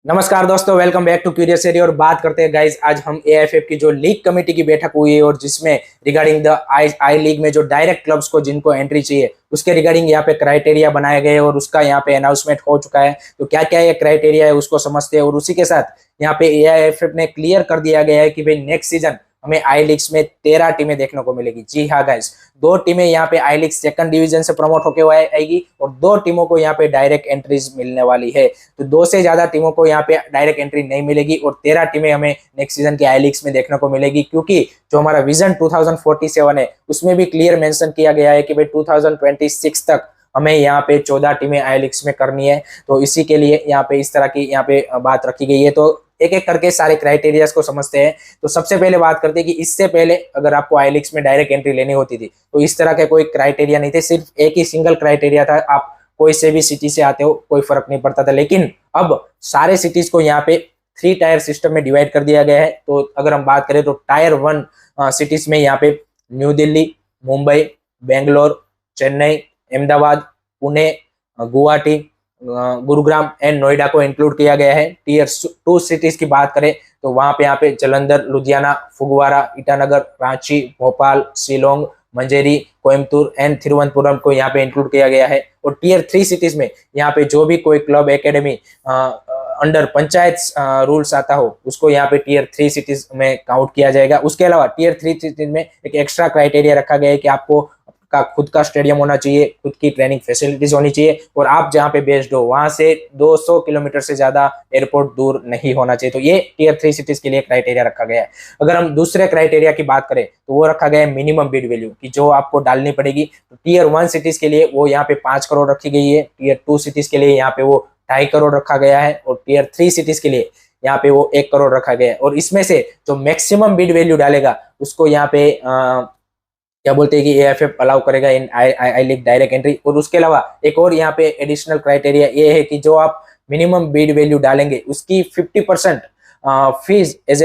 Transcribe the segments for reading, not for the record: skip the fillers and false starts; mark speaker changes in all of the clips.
Speaker 1: नमस्कार दोस्तों, welcome back to curious area. और बात करते हैं गाइज, आज हम एएफएफ की जो लीग कमेटी की बैठक हुई है और जिसमें रिगार्डिंग द आई लीग में जो डायरेक्ट क्लब्स को जिनको एंट्री चाहिए उसके रिगार्डिंग यहाँ पे क्राइटेरिया बनाए गए और उसका यहाँ पे अनाउंसमेंट हो चुका है। तो क्या क्या ये क्राइटेरिया है उसको समझते हैं और उसी के साथ यहाँ पे एआईएफएफ ने क्लियर कर दिया गया है कि भाई नेक्स्ट सीजन हमें आई लीग्स में 13 टीमें देखने को मिलेगी। जी हाँ गाइस, 2 टीमें यहाँ पे आई लीग सेकंड डिवीजन से प्रमोट होके आएगी और 2 टीमों को यहाँ पे डायरेक्ट एंट्रीज मिलने वाली है। तो 2 से ज्यादा टीमों को यहाँ पे डायरेक्ट एंट्री नहीं मिलेगी और 13 टीमें हमें नेक्स्ट सीजन के आई लीग्स में देखने को मिलेगी, क्योंकि जो हमारा विजन 2047 है उसमें भी क्लियर मेंशन किया गया है कि भाई 2026 तक हमें यहाँ पे 14 टीमें आई लीग्स में करनी है। तो इसी के लिए यहाँ पे इस तरह की यहाँ पे बात रखी गई है। तो एक एक करके सारे क्राइटेरियाज को समझते हैं। तो सबसे पहले बात करते हैं कि इससे पहले अगर आपको आई लीग्स में डायरेक्ट एंट्री लेनी होती थी तो इस तरह के कोई क्राइटेरिया नहीं थे, सिर्फ एक ही सिंगल क्राइटेरिया था, आप कोई से भी सिटी से आते हो कोई फर्क नहीं पड़ता था। लेकिन अब सारे सिटीज को यहाँ पे 3 टायर सिस्टम में डिवाइड कर दिया गया है। तो अगर हम बात करें तो टायर 1 सिटीज में यहाँ पे न्यू दिल्ली, मुंबई, बेंगलोर, चेन्नई, अहमदाबाद, पुणे, गुवाहाटी, गुरुग्राम एंड नोएडा को इंक्लूड किया गया है। टीयर 2 सिटीज की बात करें तो वहां पे यहाँ पे जलंधर, लुधियाना, फुगवारा, ईटानगर, रांची, भोपाल, शिलोंग, मंजेरी, कोयम्बतूर एंड तिरुवनंतपुरम को यहाँ पे इंक्लूड किया गया है। और टीयर 3 सिटीज में यहाँ पे जो भी कोई club academy under panchayat rules आता हो उसको यहाँ पे टीयर 3 सिटीज में काउंट किया जाएगा। उसके अलावा टीयर 3 सिटीज में एक एक्स्ट्रा क्राइटेरिया रखा गया है कि आपको का खुद का स्टेडियम होना चाहिए, खुद की ट्रेनिंग फैसिलिटीज होनी चाहिए और आप जहाँ पे बेस्ड हो वहां से 200 किलोमीटर से ज्यादा एयरपोर्ट दूर नहीं होना चाहिए। तो ये टीयर 3 सिटीज के लिए क्राइटेरिया रखा गया है। अगर हम दूसरे क्राइटेरिया की बात करें तो वो रखा गया है मिनिमम बिड वैल्यू की जो आपको डालनी पड़ेगी। तो टीयर 1 सिटीज के लिए वो यहाँ पे 5 करोड़ रखी गई है, टीयर 2 सिटीज के लिए यहाँ पे वो 2.5 करोड़ रखा गया है और टीयर 3 सिटीज के लिए यहाँ पे वो 1 करोड़ रखा गया है। और इसमें से जो मैक्सिमम बिड वैल्यू डालेगा उसको यहाँ पे क्या बोलते हैं कि एएफएफ अलाउ करेगा इन आई लीग डायरेक्ट एंट्री। और उसके अलावा एक और यहाँ पे एडिशनल क्राइटेरिया ये है कि जो आप मिनिमम बिड वैल्यू डालेंगे उसकी 50% fees as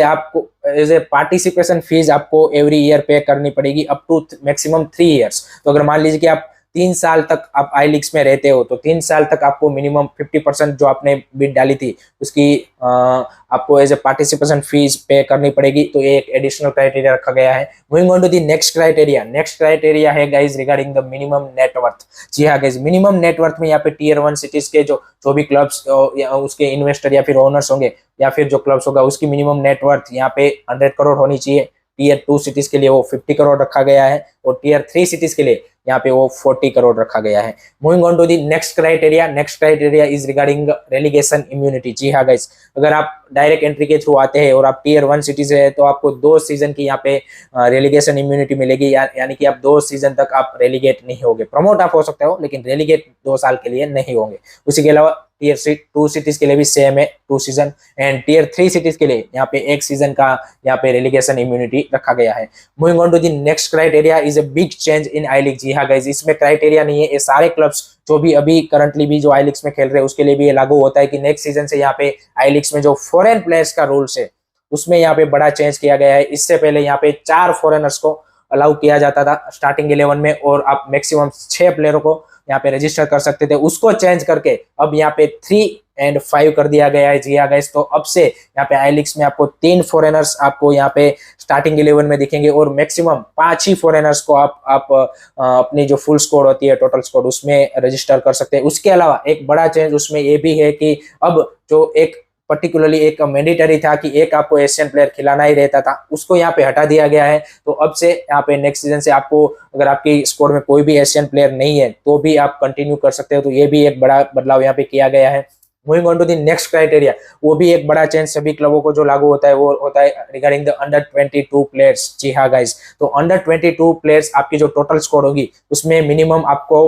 Speaker 1: a participation fees आपको एवरी ईयर पे करनी पड़ेगी अप टू मैक्सिमम 3 इयर्स। तो अगर मान लीजिए कि आप 3 साल तक आप आई लीग्स में रहते हो तो 3 साल तक आपको मिनिमम 50% जो आपने बिड डाली थी उसकी आपको एज ए पार्टिसिपेशन फीस पे करनी पड़ेगी। तो ये एक एडिशनल क्राइटेरिया रखा गया है। Moving on to the next criteria. Next criteria है guys regarding the minimum net worth. जी हाँ गाइज, मिनिमम नेटवर्थ में यहाँ पे टीयर 1 सिटीज के जो भी क्लब्स उसके इन्वेस्टर या फिर ओनर्स होंगे या फिर जो क्लब्स होगा उसकी मिनिमम नेटवर्थ यहाँ पे 100 करोड़ होनी चाहिए। टीयर 2 सिटीज के लिए वो 50 करोड़ रखा गया है और टीयर 3 सिटीज के लिए यहाँ पे वो 40 करोड़ रखा गया है। Moving on to the next criteria. Next criteria is regarding relegation immunity. जी हाँ गाइस, अगर आप डायरेक्ट एंट्री के थ्रू आते हैं और आप टीयर 1 सिटीज है तो आपको 2 सीजन की यहाँ पे रेलीगेशन इम्यूनिटी मिलेगी, यानी कि आप 2 सीजन तक आप रेलीगेट नहीं होंगे। प्रमोट आप हो सकते हो लेकिन रेलीगेट 2 साल के लिए नहीं होंगे। उसी के अलावा टीयर 2 सिटीज के लिए भी सेम है 2 सीजन एंड टीयर 3 सिटीज के लिए यहाँ पे 1 सीजन का यहाँ पे रेलीगेशन इम्यूनिटी रखा गया है। Moving on to the next criteria is a big change in I League. जी हाँ गाइस, इसमें क्राइटेरिया नहीं है, ये सारे क्लब्स जो भी अभी करंटली भी जो आई लीग्स में खेल रहे हैं उसके लिए भी ये लागू होता है कि नेक्स्ट सीजन से यहाँ पे आई लीग्स में जो फॉरेन प्लेयर्स का रूल्स है उसमें यहाँ पे बड़ा चेंज किया गया है। इससे पहले यहाँ पे 4 फॉरेनर्स को अलाउ किया जाता था स्टार्टिंग 11 में और आप मैक्सिमम 6 प्लेयरों को यहाँ पे रजिस्टर कर सकते थे। उसको चेंज करके अब यहाँ पे 3 और 5 कर दिया गया है। जी हाँ गाइस, तो अब से यहाँ पे आई लीग्स में आपको 3 फॉरेनर्स आपको यहाँ पे स्टार्टिंग 11 में दिखेंगे और मैक्सिमम 5 ही फॉरेनर्स को आप अपनी जो फुल स्क्वाड होती है टोटल स्क्वाड उसमें रजिस्टर कर सकते हैं। उसके अलावा एक बड़ा चेंज उसमें ये भी है कि अब जो एक पर्टिकुलरली एक मैंडेटरी था कि एक आपको एशियन प्लेयर खिलाना ही रहता था उसको यहाँ पे हटा दिया गया है। तो अब से यहाँ पे नेक्स्ट सीजन से आपको अगर आपकी स्क्वाड में कोई भी एशियन प्लेयर नहीं है तो भी आप कंटिन्यू कर सकते हो। तो ये भी एक बड़ा बदलाव यहाँ पे किया गया है। Moving on to the next criteria, वो भी एक बड़ा चेंज सभी क्लबों को जो लागू होता है वो होता है रिगार्डिंग द अंडर 22 प्लेयर्स। जी हाँ गाइस, तो अंडर 22 प्लेयर्स आपकी जो टोटल स्क्वाड होगी उसमें मिनिमम आपको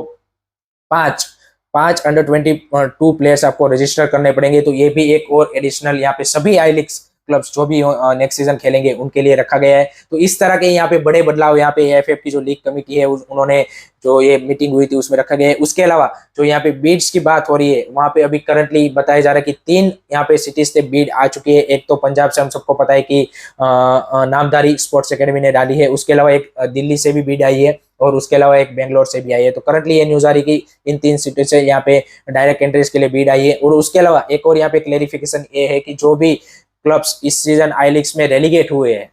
Speaker 1: 5 अंडर 22 प्लेयर्स आपको रजिस्टर करने पड़ेंगे। तो ये भी एक और एडिशनल यहाँ पे सभी आई लीग्स क्लब्स जो भी नेक्स्ट सीजन खेलेंगे उनके लिए रखा गया है। तो इस तरह के यहाँ पे बड़े बदलाव यहाँ पे एएफएफ की जो लीग कमेटी है उन्होंने जो ये मीटिंग हुई थी उसमें रखा गया है। उसके अलावा जो यहाँ पे बीड्स की बात हो रही है वहां पे अभी करंटली बताया जा रहा है कि 3 यहाँ पे सिटीज से बीड आ चुकी है। एक तो पंजाब से हम सबको पता है कि नामधारी स्पोर्ट्स एकेडमी ने डाली है, उसके अलावा एक दिल्ली से भी बीड आई है और उसके अलावा एक बेंगलोर से भी आई है। तो करंटली ये न्यूज आ रही कि इन 3 सीटों से यहाँ पे डायरेक्ट एंट्रीज के लिए बीड आई है। और उसके अलावा एक और यहाँ पे क्लेरिफिकेशन ये है कि जो भी क्लब्स इस सीजन आई लीग्स में रेलीगेट हुए हैं,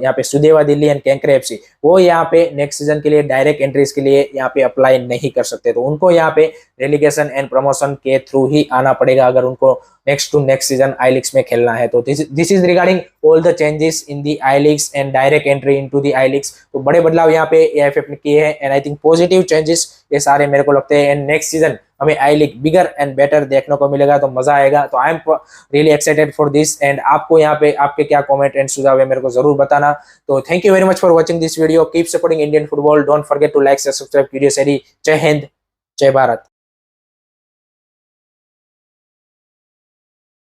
Speaker 1: यहाँ पे सुदेवा दिल्ली एंड कैंकरे एफसी, वो यहाँ पे नेक्स्ट सीजन के लिए डायरेक्ट एंट्रीज के लिए यहाँ पे अप्लाई नहीं कर सकते। तो उनको यहाँ पे रेलीगेशन एंड प्रमोशन के थ्रू ही आना पड़ेगा अगर उनको next to next season I leagues में खेलना है। तो this is regarding all the changes in the I leagues and direct entry into the I leagues. तो बड़े बदलाव यहाँ पे एआईएफएफ ने किए हैं and I think positive changes ये सारे मेरे को लगते हैं। एंड नेक्स्ट सीजन हमें आई लीग बिगर एंड बेटर देखने को मिलेगा, तो मजा आएगा। तो I am really excited for this. And आपको यहाँ पे आपके क्या कमेंट एंड सुझाव है मेरे को जरूर बताना। तो thank you very much for watching this video. Keep supporting Indian football. Don't forget to like subscribe curious AD. जय हिंद, जय भारत।